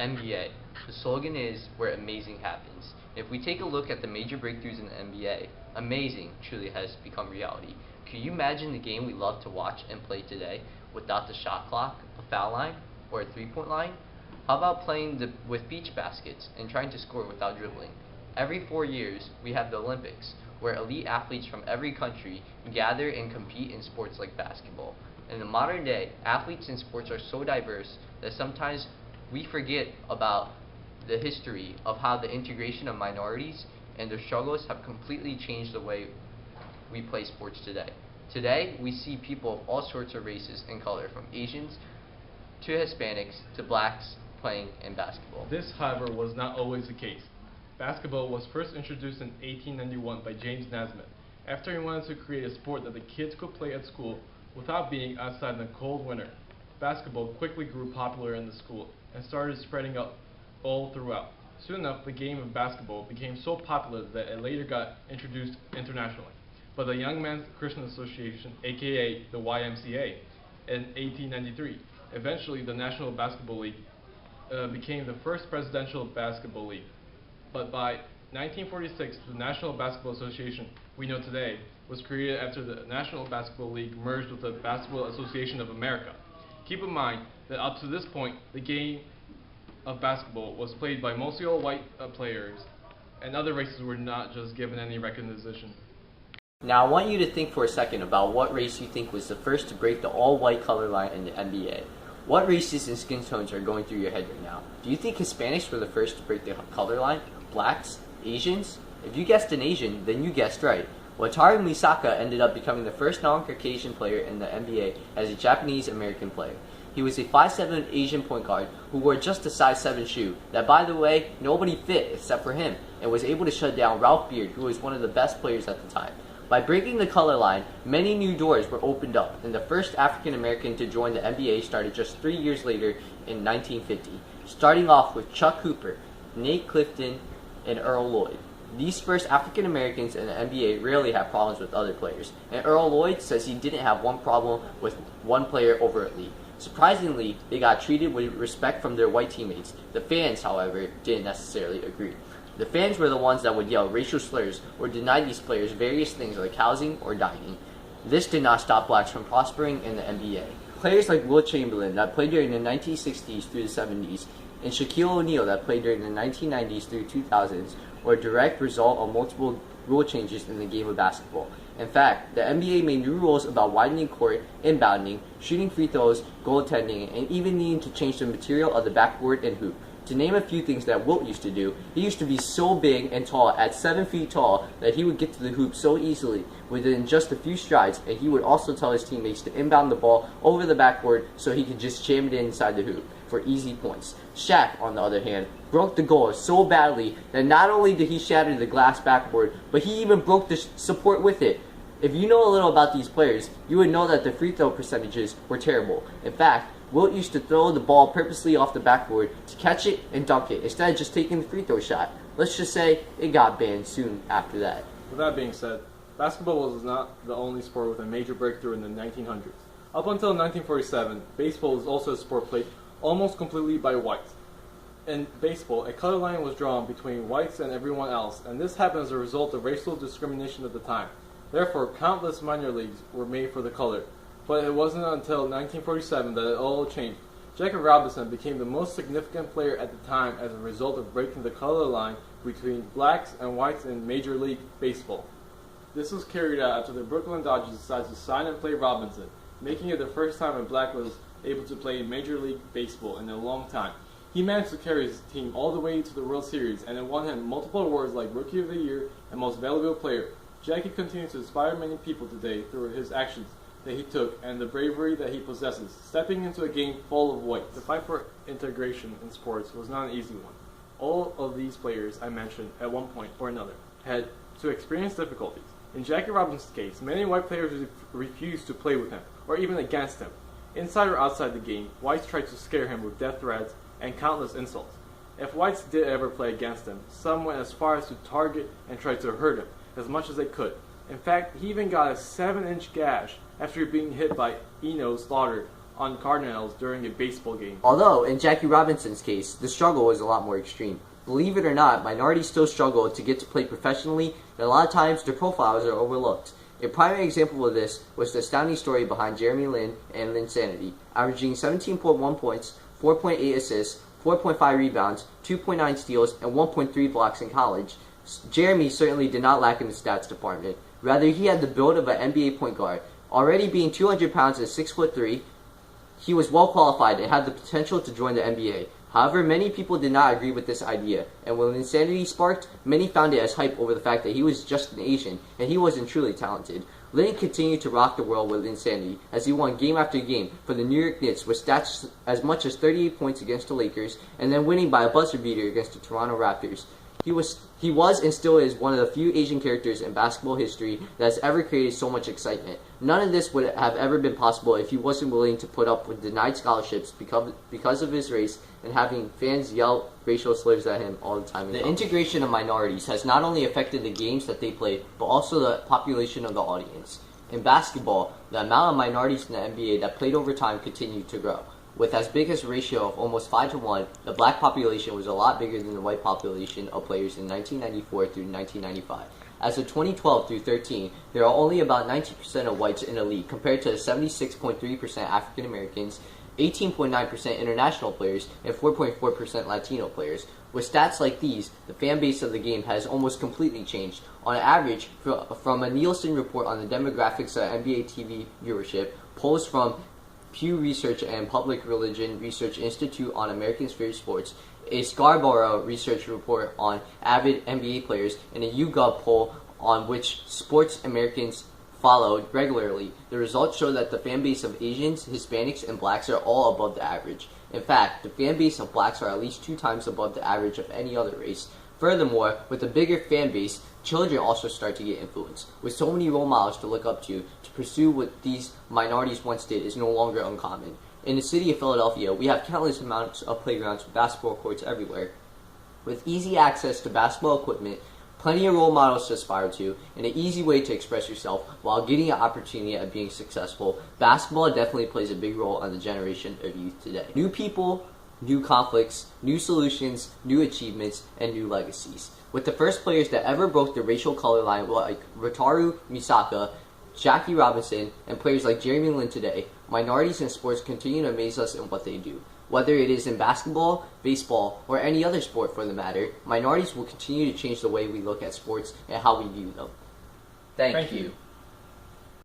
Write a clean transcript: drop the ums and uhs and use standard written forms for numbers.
NBA. The slogan is where amazing happens. If we take a look at the major breakthroughs in the NBA, amazing truly has become reality. Can you imagine the game we love to watch and play today without the shot clock, a foul line, or a three-point line? How about playing with beach baskets and trying to score without dribbling? Every 4 years, we have the Olympics, where elite athletes from every country gather and compete in sports like basketball. In the modern day, athletes in sports are so diverse that sometimes we forget about the history of how the integration of minorities and their struggles have completely changed the way we play sports today. Today, we see people of all sorts of races and color, from Asians to Hispanics to blacks, playing in basketball. This, however, was not always the case. Basketball was first introduced in 1891 by James Naismith, after he wanted to create a sport that the kids could play at school without being outside in the cold winter. Basketball quickly grew popular in the school and started spreading out all throughout. Soon enough, the game of basketball became so popular that it later got introduced internationally by the Young Men's Christian Association, aka the YMCA, in 1893. Eventually, the National Basketball League became the first presidential basketball league. But by 1946, the National Basketball Association we know today was created after the National Basketball League merged with the Basketball Association of America. Keep in mind that up to this point, the game of basketball was played by mostly all white players, and other races were not just given any recognition. Now I want you to think for a second about what race you think was the first to break the all-white color line in the NBA. What races and skin tones are going through your head right now? Do you think Hispanics were the first to break the color line? Blacks? Asians? If you guessed an Asian, then you guessed right. Wataru Misaka ended up becoming the first non-Caucasian player in the NBA as a Japanese-American player. He was a 5'7" Asian point guard who wore just a size 7 shoe that, by the way, nobody fit except for him, and was able to shut down Ralph Beard, who was one of the best players at the time. By breaking the color line, many new doors were opened up, and the first African American to join the NBA started just 3 years later in 1950, starting off with Chuck Hooper, Nate Clifton, and Earl Lloyd. These first African Americans in the NBA rarely have problems with other players, and Earl Lloyd says he didn't have one problem with one player overtly. Surprisingly, they got treated with respect from their white teammates. The fans, however, didn't necessarily agree. The fans were the ones that would yell racial slurs or deny these players various things like housing or dining. This did not stop blacks from prospering in the NBA. Players like Wilt Chamberlain that played during the 1960s through the 70s, and Shaquille O'Neal that played during the 1990s through 2000s were a direct result of multiple rule changes in the game of basketball. In fact, the NBA made new rules about widening court, inbounding, shooting free throws, goaltending, and even needing to change the material of the backboard and hoop. To name a few things that Wilt used to do, he used to be so big and tall, at 7 feet tall, that he would get to the hoop so easily within just a few strides, and he would also tell his teammates to inbound the ball over the backboard so he could just jam it inside the hoop for easy points. Shaq, on the other hand, broke the goal so badly that not only did he shatter the glass backboard, but he even broke the support with it. If you know a little about these players, you would know that the free throw percentages were terrible. In fact, Wilt used to throw the ball purposely off the backboard to catch it and dunk it, instead of just taking the free throw shot. Let's just say it got banned soon after that. With that being said, basketball was not the only sport with a major breakthrough in the 1900s. Up until 1947, baseball was also a sport played almost completely by whites. In baseball, a color line was drawn between whites and everyone else, and this happened as a result of racial discrimination at the time. Therefore, countless minor leagues were made for the color. But it wasn't until 1947 that it all changed. Jackie Robinson became the most significant player at the time as a result of breaking the color line between blacks and whites in Major League Baseball. This was carried out after the Brooklyn Dodgers decided to sign and play Robinson, making it the first time a black was able to play Major League Baseball in a long time. He managed to carry his team all the way to the World Series, and it won him multiple awards like Rookie of the Year and Most Valuable Player. Jackie continues to inspire many people today through his actions that he took and the bravery that he possesses, stepping into a game full of whites. The fight for integration in sports was not an easy one. All of these players I mentioned at one point or another had to experience difficulties. In Jackie Robinson's case, many white players refused to play with him or even against him. Inside or outside the game, whites tried to scare him with death threats and countless insults. If whites did ever play against him, some went as far as to target and try to hurt him as much as they could. In fact, he even got a 7-inch gash after being hit by Eno Slaughter on Cardinals during a baseball game. Although, in Jackie Robinson's case, the struggle was a lot more extreme. Believe it or not, minorities still struggle to get to play professionally, and a lot of times their profiles are overlooked. A primary example of this was the astounding story behind Jeremy Lin and Linsanity, averaging 17.1 points, 4.8 assists, 4.5 rebounds, 2.9 steals, and 1.3 blocks in college. Jeremy certainly did not lack in the stats department. Rather, he had the build of an NBA point guard. Already being 200 pounds and 6'3", he was well qualified and had the potential to join the NBA. However, many people did not agree with this idea, and when Insanity sparked, many found it as hype over the fact that he was just an Asian, and he wasn't truly talented. Lin continued to rock the world with Insanity, as he won game after game for the New York Knicks with stats as much as 38 points against the Lakers, and then winning by a buzzer beater against the Toronto Raptors. He was and still is one of the few Asian characters in basketball history that has ever created so much excitement. None of this would have ever been possible if he wasn't willing to put up with denied scholarships because of his race and having fans yell racial slurs at him all the time. The integration of minorities has not only affected the games that they play, but also the population of the audience. In basketball, the amount of minorities in the NBA that played over time continued to grow. With as big as a ratio of almost 5 to 1, the black population was a lot bigger than the white population of players in 1994 through 1995. As of 2012 through 13, there are only about 19% of whites in the league compared to 76.3% African Americans, 18.9% international players, and 4.4% Latino players. With stats like these, the fan base of the game has almost completely changed. On average, from a Nielsen report on the demographics of NBA TV viewership, polls from Pew Research and Public Religion Research Institute on Americans' favorite sports, a Scarborough Research report on avid NBA players, and a YouGov poll on which sports Americans followed regularly. The results show that the fan base of Asians, Hispanics, and blacks are all above the average. In fact, the fan base of blacks are at least 2 times above the average of any other race. Furthermore, with a bigger fan base, children also start to get influenced. With so many role models to look up to pursue what these minorities once did is no longer uncommon. In the city of Philadelphia, we have countless amounts of playgrounds with basketball courts everywhere. With easy access to basketball equipment, plenty of role models to aspire to, and an easy way to express yourself while getting an opportunity at being successful, basketball definitely plays a big role on the generation of youth today. New people, new conflicts, new solutions, new achievements, and new legacies. With the first players that ever broke the racial color line like Wataru Misaka, Jackie Robinson, and players like Jeremy Lin today, minorities in sports continue to amaze us in what they do. Whether it is in basketball, baseball, or any other sport for the matter, minorities will continue to change the way we look at sports and how we view them. Thank you.